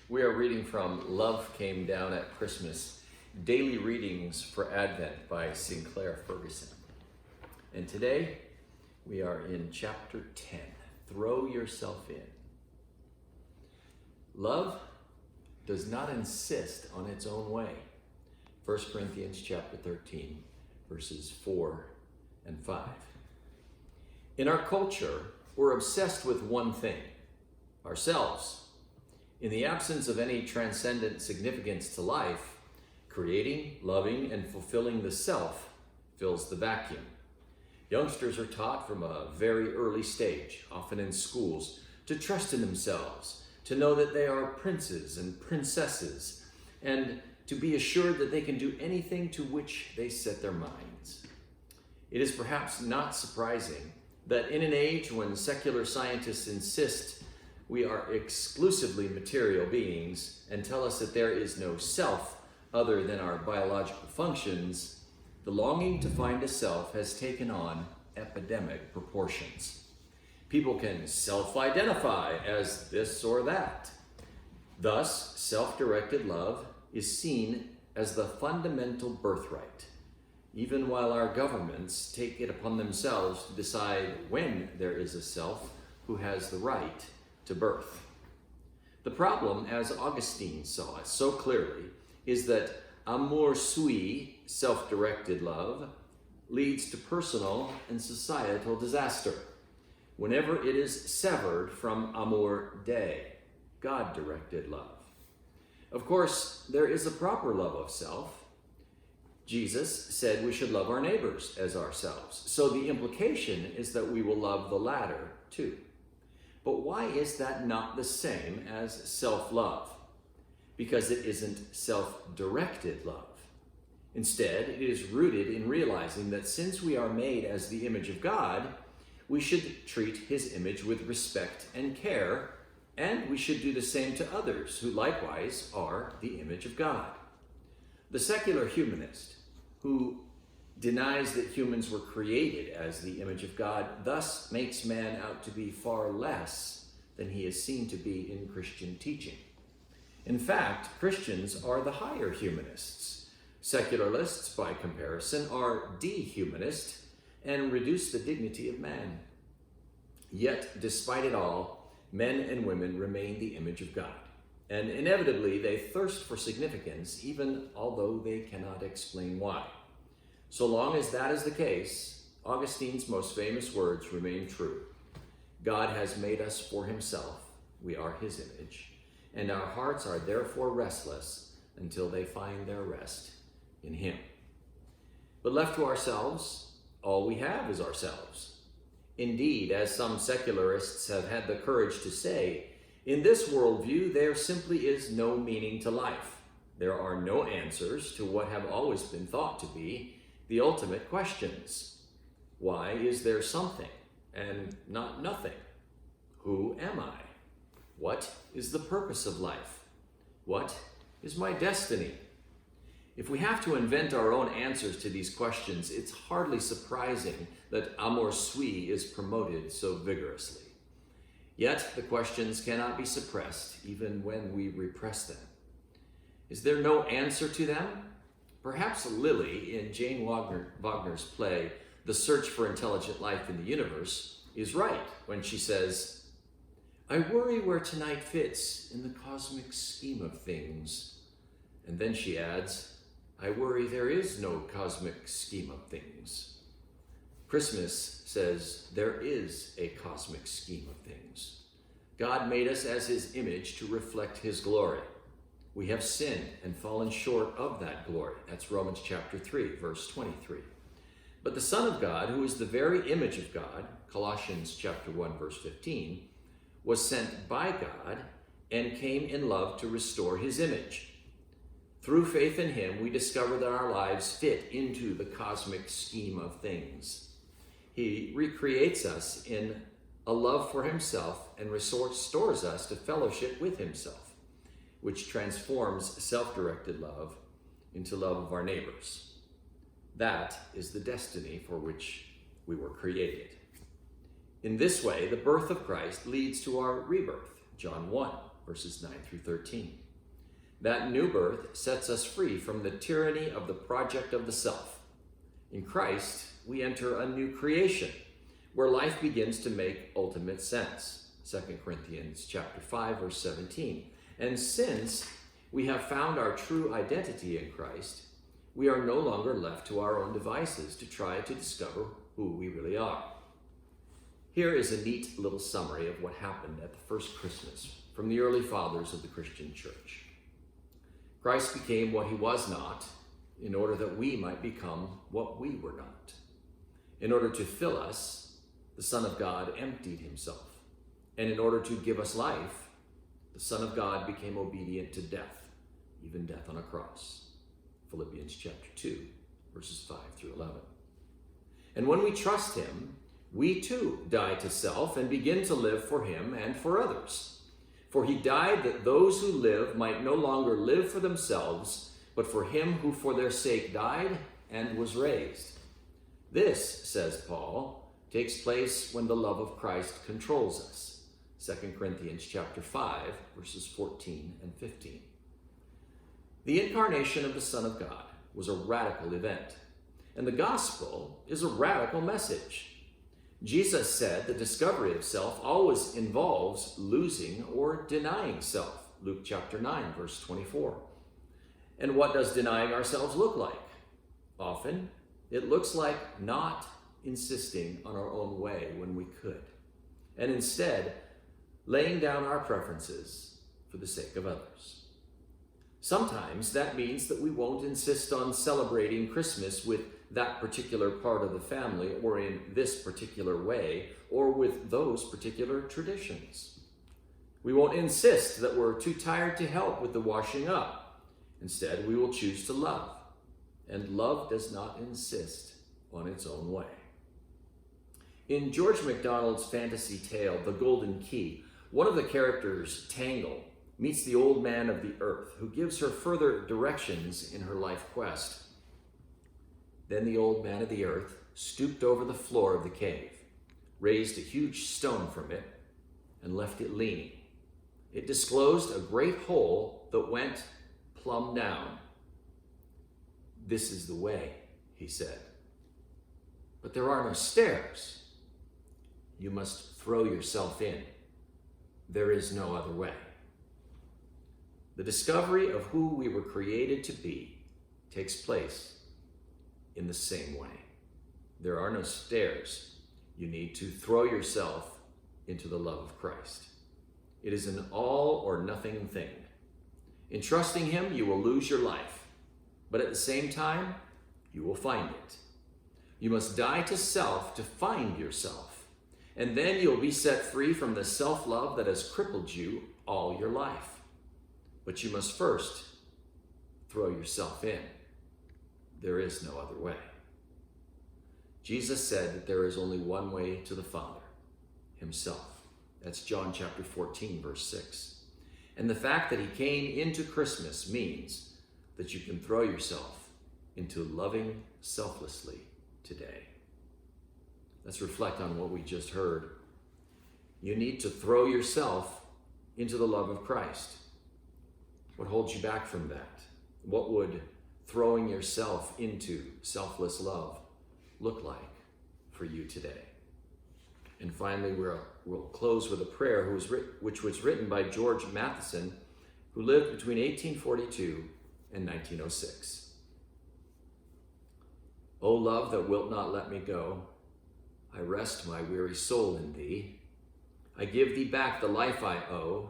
We are reading from Love Came Down at Christmas, Daily Readings for Advent by Sinclair, Ferguson. And today we are in chapter 10, Throw Yourself In. Love does not insist on its own way. 1 Corinthians chapter 13, verses 4 and 5. In our culture, we're obsessed with one thing, ourselves. In the absence of any transcendent significance to life, creating, loving, and fulfilling the self fills the vacuum. Youngsters are taught from a very early stage, often in schools, to trust in themselves, to know that they are princes and princesses, and to be assured that they can do anything to which they set their minds. It is perhaps not surprising that in an age when secular scientists insist we are exclusively material beings and tell us that there is no self other than our biological functions, the longing to find a self has taken on epidemic proportions. People can self-identify as this or that. Thus, self-directed love is seen as the fundamental birthright, even while our governments take it upon themselves to decide when there is a self who has the right to birth. The problem, as Augustine saw it so clearly, is that amour sui, self-directed love, leads to personal and societal disaster whenever it is severed from amour dei, God-directed love. Of course, there is a proper love of self. Jesus said we should love our neighbors as ourselves, so the implication is that we will love the latter too. But why is that not the same as self-love? Because it isn't self-directed love. Instead, it is rooted in realizing that since we are made as the image of God, we should treat his image with respect and care, and we should do the same to others who likewise are the image of God. The secular humanist, who denies that humans were created as the image of God, thus makes man out to be far less than he is seen to be in Christian teaching. In fact, Christians are the higher humanists. Secularists, by comparison, are dehumanist and reduce the dignity of man. Yet, despite it all, men and women remain the image of God. And inevitably, they thirst for significance, even although they cannot explain why. So long as that is the case, Augustine's most famous words remain true. God has made us for himself. We are his image. And our hearts are therefore restless until they find their rest in him. But left to ourselves, all we have is ourselves. Indeed, as some secularists have had the courage to say, in this worldview, there simply is no meaning to life. There are no answers to what have always been thought to be the ultimate questions. Why is there something and not nothing? Who am I? What is the purpose of life? What is my destiny? If we have to invent our own answers to these questions, it's hardly surprising that amour sui is promoted so vigorously. Yet the questions cannot be suppressed even when we repress them. Is there no answer to them? Perhaps Lily, in Jane Wagner's play, The Search for Intelligent Life in the Universe, is right when she says, I worry where tonight fits in the cosmic scheme of things. And then she adds, I worry there is no cosmic scheme of things. Christmas says there is a cosmic scheme of things. God made us as his image to reflect his glory. We have sinned and fallen short of that glory. That's Romans chapter 3, verse 23. But the Son of God, who is the very image of God, Colossians chapter 1, verse 15, was sent by God and came in love to restore his image. Through faith in him, we discover that our lives fit into the cosmic scheme of things. He recreates us in a love for himself and restores us to fellowship with himself, which transforms self-directed love into love of our neighbors. That is the destiny for which we were created. In this way, the birth of Christ leads to our rebirth, John 1, verses 9 through 13. That new birth sets us free from the tyranny of the project of the self. In Christ, we enter a new creation where life begins to make ultimate sense. 2 Corinthians chapter 5, verse 17. And since we have found our true identity in Christ, we are no longer left to our own devices to try to discover who we really are. Here is a neat little summary of what happened at the first Christmas from the early fathers of the Christian church. Christ became what he was not in order that we might become what we were not. In order to fill us, the Son of God emptied himself. And in order to give us life, the Son of God became obedient to death, even death on a cross. Philippians chapter 2, verses 5 through 11. And when we trust him, we too die to self and begin to live for him and for others. For he died that those who live might no longer live for themselves, but for him who for their sake died and was raised. This, says Paul, takes place when the love of Christ controls us. 2 Corinthians chapter 5, verses 14 and 15. The incarnation of the Son of God was a radical event, and the gospel is a radical message. Jesus said the discovery of self always involves losing or denying self. Luke chapter 9, verse 24. And what does denying ourselves look like? Often, it looks like not insisting on our own way when we could, and instead laying down our preferences for the sake of others. Sometimes that means that we won't insist on celebrating Christmas with that particular part of the family or in this particular way or with those particular traditions. We won't insist that we're too tired to help with the washing up. Instead, we will choose to love. And love does not insist on its own way. In George MacDonald's fantasy tale, The Golden Key, one of the characters, Tangle, meets the old man of the earth, who gives her further directions in her life quest. Then the old man of the earth stooped over the floor of the cave, raised a huge stone from it, and left it leaning. It disclosed a great hole that went plumb down. "This is the way," he said. "But there are no stairs. You must throw yourself in. There is no other way." The discovery of who we were created to be takes place in the same way. There are no stairs. You need to throw yourself into the love of Christ. It is an all or nothing thing. In trusting him, you will lose your life, but at the same time, you will find it. You must die to self to find yourself, and then you'll be set free from the self-love that has crippled you all your life. But you must first throw yourself in. There is no other way. Jesus said that there is only one way to the Father, himself. That's John chapter 14, verse 6. And the fact that he came into Christmas means that you can throw yourself into loving selflessly today. Let's reflect on what we just heard. You need to throw yourself into the love of Christ. What holds you back from that? What would throwing yourself into selfless love look like for you today? And finally, we'll close with a prayer which was written by George Matheson, who lived between 1842 and 1906. O love that wilt not let me go, I rest my weary soul in thee. I give thee back the life I owe,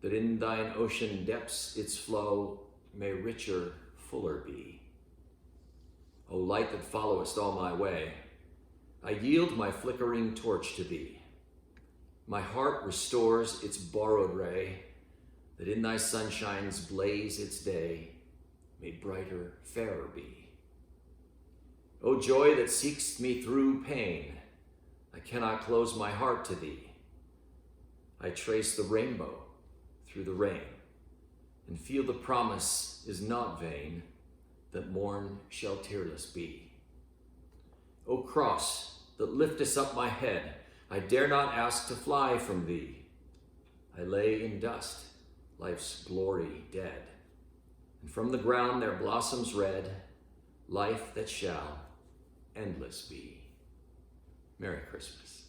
that in thine ocean depths its flow may richer, fuller be. O light that followest all my way, I yield my flickering torch to thee. My heart restores its borrowed ray, that in thy sunshine's blaze its day may brighter, fairer be. O joy that seeks me through pain, I cannot close my heart to thee. I trace the rainbow through the rain, and feel the promise is not vain, that morn shall tearless be. O cross that liftest up my head, I dare not ask to fly from thee. I lay in dust life's glory dead. And from the ground there blossoms red, life that shall endless be. Merry Christmas.